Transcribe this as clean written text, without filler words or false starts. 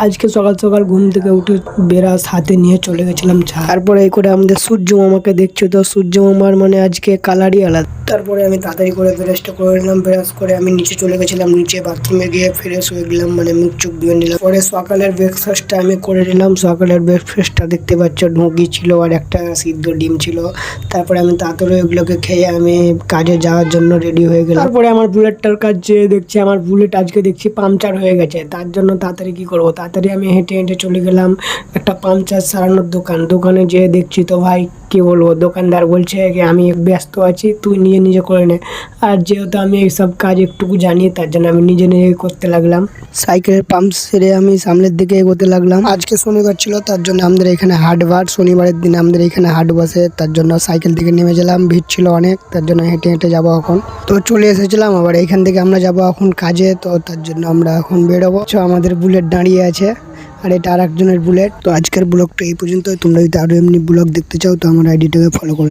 আজকে সকাল সকাল ঘুম থেকে উঠে বেরাস হাতে নিয়ে চলে গেছিলাম চা। তারপরে এই করে আমাদের সূর্য মামাকে দেখছি, তো সূর্য মামার মানে আজকে কালারই আলাদা। তারপরে আমি তাড়াতাড়ি করে ব্রাশটা করে নিলাম, ব্রাশ করে আমি নিচে চলে গেছিলাম, নিচে বাথরুমে গিয়ে ফ্রেশ হয়ে গেলাম, মানে মুখ চোখ ধুয়ে নিলাম। পরে সকালের ব্রেকফাস্টটা আমি করে নিলাম। সকালের ব্রেকফাস্টটা দেখতে পাচ্ছ ঢুঁকি ছিল আর একটা সিদ্ধ ডিম ছিল। তারপরে আমি তাড়াতাড়ি ওগুলোকে খেয়ে আমি কাজে যাওয়ার জন্য রেডি হয়ে গেলাম। তারপরে আমার বুলেটটার কাছে দেখছি আমার বুলেট আজকে দেখছি পাংচার হয়ে গেছে। তার জন্য তাড়াতাড়ি কি করবো, তাড়াতাড়ি আমি হেঁটে হেঁটে চলে গেলাম একটা পাংচার সারানোর দোকানে যেয়ে দেখছি তো ভাই কি বলবো, দোকানদার বলছে কি আমি ব্যস্ত আছি, তুই নিজে করে নে। আর যেহেতু আমি এইসব কাজ একটুকু জানি তার জন্য আমি নিজে করতে লাগলাম। সাইকেলের পাম্প সেরে আমি সামনের দিকে এগোতে লাগলাম। আজকে শনিবার ছিল, তার জন্য আমাদের এখানে হাটবার, শনিবারের দিন আমাদের এখানে হাট বসে, তার জন্য সাইকেল থেকে নেমে গেলাম। ভিড় ছিল অনেক, তার জন্য হেঁটে হেঁটে যাবো এখন। তো চলে এসেছিলাম, আবার এখান থেকে আমরা যাবো এখন কাজে, তো তার জন্য আমরা এখন বেরোবো। আমাদের বুলেট দাঁড়িয়ে আছে আর এটা আর একজনের বুলেট। তো আজকের ব্লগটা এই পর্যন্ত। তোমরা যদি আরো এমনি ব্লগ দেখতে চাও তো আমার আইডিটাকে ফলো করো।